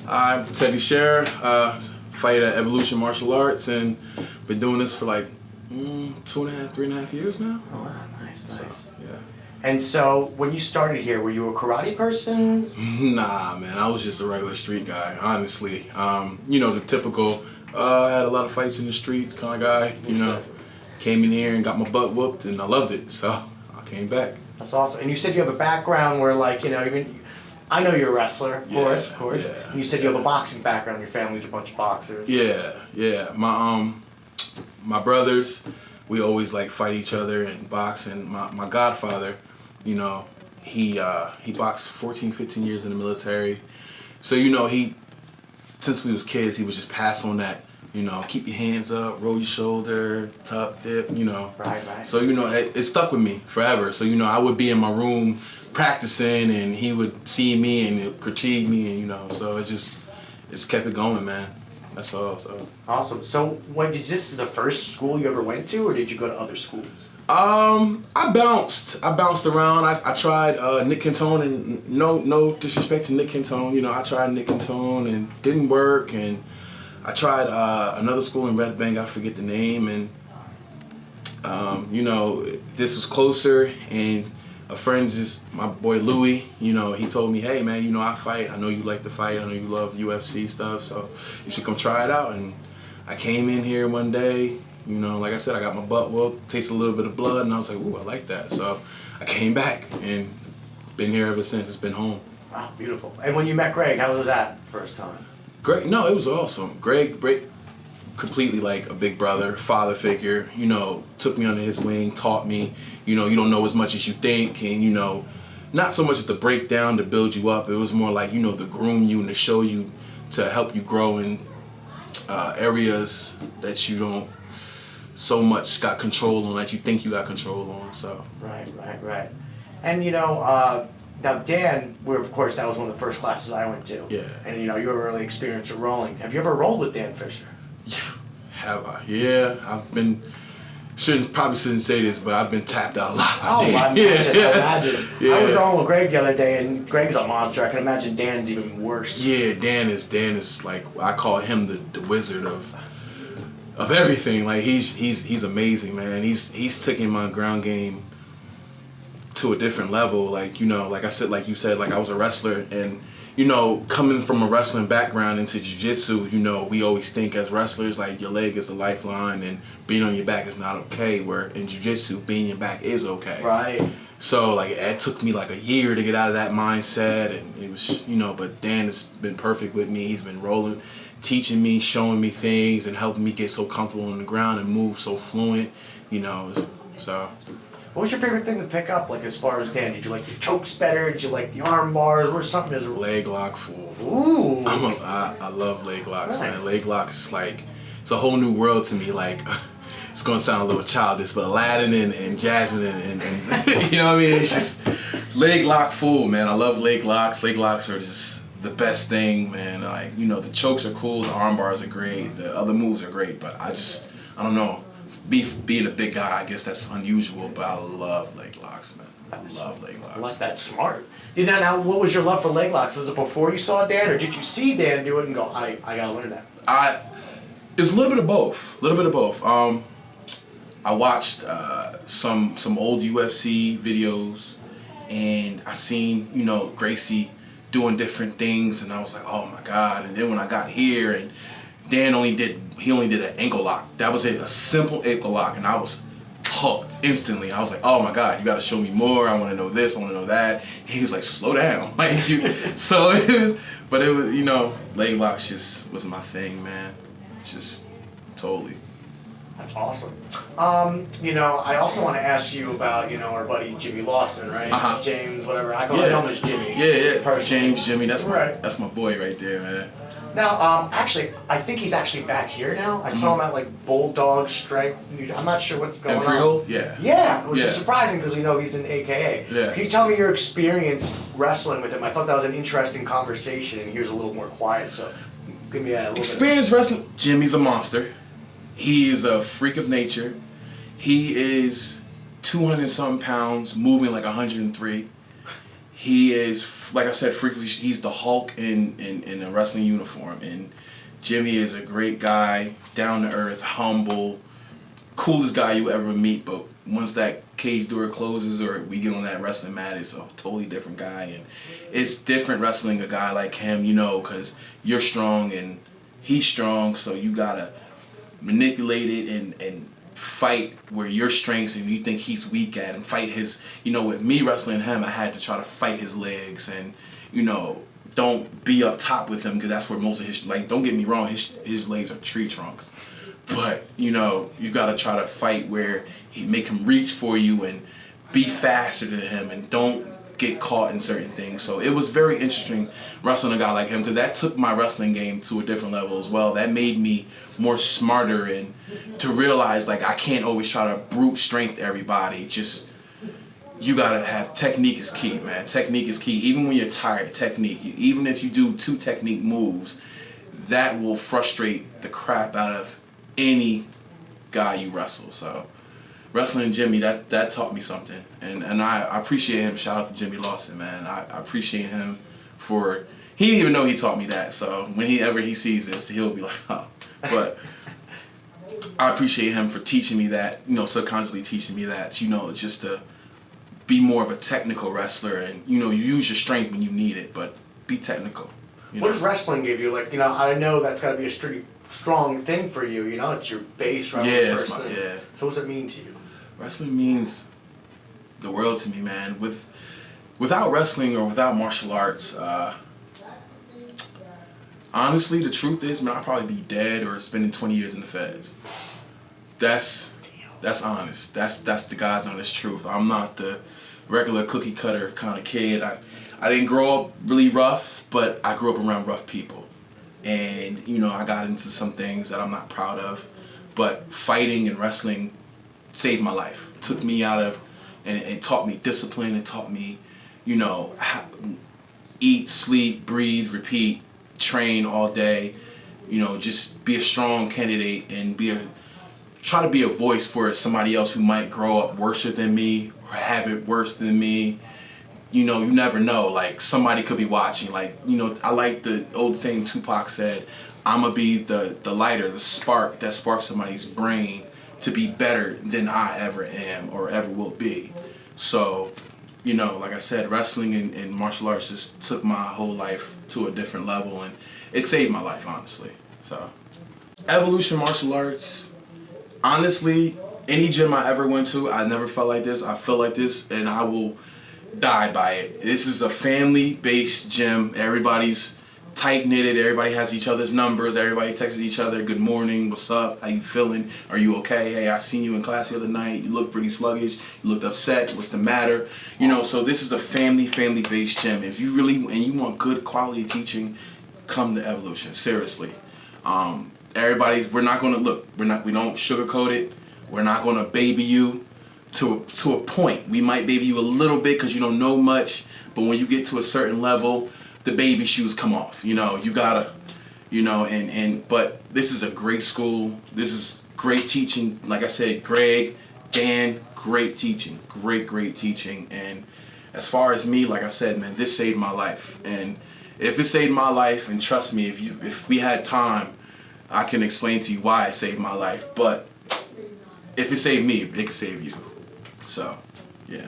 I'm Teddy Sherrer, fight at Evolution Martial Arts, and been doing this for like 2.5, 3.5 years now. Oh, wow, nice. So, yeah. And so, when you started here, were you a karate person? Nah, man, I was just a regular street guy, honestly. You know, the typical, I had a lot of fights in the streets kind of guy, you know. Came in here and got my butt whooped, and I loved it, so I came back. That's awesome. And you said you have a background where, like, you know, even I know you're a wrestler, of course. Yeah, And you said you have a boxing background. Your family's a bunch of boxers. Yeah. My brothers, we always like fight each other and box. And my godfather, you know, he boxed 14, 15 years in the military. So you know, since we was kids, he was just pass on that. You know, keep your hands up, roll your shoulder, tuck, dip, you know. Right. So, you know, it stuck with me forever. So, you know, I would be in my room practicing and he would see me and he'd critique me and, you know, so it's kept it going, man. That's all, so. Awesome. So, this is the first school you ever went to, or did you go to other schools? I bounced around. I tried Nick Cantone, and no disrespect to Nick Cantone, you know, I tried Nick Cantone and didn't work, and I tried another school in Red Bank, I forget the name, and you know, this was closer, and a friend, my boy Louie, you know, he told me, hey man, you know, I fight, I know you like to fight, I know you love UFC stuff, so you should come try it out. And I came in here one day, you know, like I said, I got my butt whooped, tasted a little bit of blood, and I was like, ooh, I like that. So I came back and been here ever since. It's been home. Wow, beautiful. And when you met Greg, how was that first time? Greg, no, it was awesome. Greg, completely like a big brother, father figure, you know, took me under his wing, taught me, you know, you don't know as much as you think, and, you know, not so much to break down, to build you up, it was more like, you know, to groom you and to show you, to help you grow in areas that you don't so much got control on, that you think you got control on, so. Right. And, you know, now Dan, of course, that was one of the first classes I went to. Yeah. And you know, you were really experienced with rolling. Have you ever rolled with Dan Fischer? Have I? Yeah, I've been, probably shouldn't say this, but I've been tapped out a lot by Dan. I imagine. Yeah. I was rolling with Greg the other day, and Greg's a monster. I can imagine Dan's even worse. Yeah, Dan is like, I call him the wizard of everything. Like he's amazing, man. He's taking my ground game to a different level. Like, you know, like I said, like you said, like I was a wrestler, and you know, coming from a wrestling background into jiu-jitsu, you know, we always think as wrestlers, like your leg is the lifeline and being on your back is not okay, where in jiu-jitsu, being on your back is okay. Right. So like it took me like a year to get out of that mindset, and it was, you know, but Dan has been perfect with me. He's been rolling, teaching me, showing me things, and helping me get so comfortable on the ground and move so fluent, you know, so. What was your favorite thing to pick up, like, as far as Dan? Did you like the chokes better? Did you like the arm bars? Or something as a leg lock fool? Ooh. I love leg locks, Nice. man. Leg locks is like, it's a whole new world to me. Like, it's gonna sound a little childish, but Aladdin and Jasmine and you know what I mean? It's just leg lock fool, man. I love leg locks. Leg locks are just the best thing, man. Like, you know, the chokes are cool, the arm bars are great, the other moves are great, but I don't know. Being a big guy, I guess that's unusual, but I love leg locks, man. I love leg locks. I like that. Smart. Now, what was your love for leg locks? Was it before you saw Dan, or did you see Dan do it and go, I gotta learn that? It was a little bit of both. I watched some old UFC videos, and I seen, you know, Gracie doing different things, and I was like, oh my God. And then when I got here, and Dan only did an ankle lock. That was it, a simple ankle lock, and I was hooked instantly. I was like, oh my God, you gotta show me more. I wanna know this, I wanna know that. He was like, slow down. Like but it was, you know, leg locks just was my thing, man. Just totally. That's awesome. You know, I also want to ask you about, you know, our buddy Jimmy Lawson, right? Uh-huh. James, whatever. I know him as Jimmy. Yeah. Personally. James, Jimmy, that's right. That's my boy right there, man. Now, actually, I think he's actually back here now. I saw him at like Bulldog Strike. I'm not sure what's going on. Freehold? Yeah. Yeah, which is surprising because we know he's in AKA. Yeah. Can you tell me your experience wrestling with him? I thought that was an interesting conversation, and he was a little more quiet. So, give me that a little experience bit. Wrestling. Jimmy's a monster. He is a freak of nature. He is 200-something pounds, moving like 103. he is, like I said, freakishly, he's the Hulk in a wrestling uniform. And Jimmy is a great guy, down to earth, humble, coolest guy you ever meet. But once that cage door closes or we get on that wrestling mat, it's a totally different guy. And it's different wrestling a guy like him, you know, because you're strong and he's strong, so you gotta manipulate it and fight where your strengths and you think he's weak at, and fight his, you know, with me wrestling him, I had to try to fight his legs and, you know, don't be up top with him, because that's where most of his, like, don't get me wrong, his legs are tree trunks. But, you know, you gotta try to fight where he make him reach for you and be faster than him and don't get caught in certain things. So it was very interesting wrestling a guy like him, because that took my wrestling game to a different level as well. That made me more smarter and to realize, like, I can't always try to brute strength everybody. Just, you gotta have technique is key, man. Technique is key. Even when you're tired, technique. Even if you do 2 technique moves, that will frustrate the crap out of any guy you wrestle. So wrestling Jimmy, that taught me something, and I appreciate him. Shout out to Jimmy Lawson, man. I appreciate him for, he didn't even know he taught me that, so when he sees this, he'll be like, oh. But I appreciate him for teaching me that, you know, subconsciously teaching me that, you know, just to be more of a technical wrestler, and, you know, you use your strength when you need it, but be technical. What does wrestling give you? Like, you know, I know that's got to be a strong thing for you, you know, it's your base, right? Yeah, So what does it mean to you? Wrestling means the world to me, man. Without wrestling or without martial arts, honestly, the truth is, man, I'd probably be dead or spending 20 years in the feds. That's honest. That's the God's honest truth. I'm not the regular cookie cutter kind of kid. I didn't grow up really rough, but I grew up around rough people. And, you know, I got into some things that I'm not proud of, but fighting and wrestling saved my life. Took me out of, and it taught me discipline. It taught me, you know, eat, sleep, breathe, repeat, train all day. You know, just be a strong candidate and try to be a voice for somebody else who might grow up worse than me or have it worse than me. You know, you never know. Like, somebody could be watching. Like, you know, I like the old saying Tupac said, "I'ma be the lighter, the spark that sparks somebody's brain to be better than I ever am or ever will be." So, you know, like I said, wrestling and martial arts just took my whole life to a different level, and it saved my life, honestly. So, Evolution Martial Arts, honestly, any gym I ever went to, I never felt like this. I feel like this, and I will die by it. This is a family-based gym. Everybody's tight-knitted. Everybody has each other's numbers. Everybody texts each other, "Good morning, what's up, how you feeling, are you okay, hey, I seen you in class the other night, you look pretty sluggish, you looked upset, what's the matter?" You know, so this is a family-based gym. If you really, and you want good quality teaching, come to Evolution, seriously. We're not gonna, we don't sugarcoat it. We're not gonna baby you to a point. We might baby you a little bit because you don't know much, but when you get to a certain level, the baby shoes come off. You know, you gotta, you know, but this is a great school. This is great teaching. Like I said, Greg, Dan, great teaching. Great teaching. And as far as me, like I said, man, this saved my life. And if it saved my life, and trust me, if we had time, I can explain to you why it saved my life. But if it saved me, it can save you. So, yeah.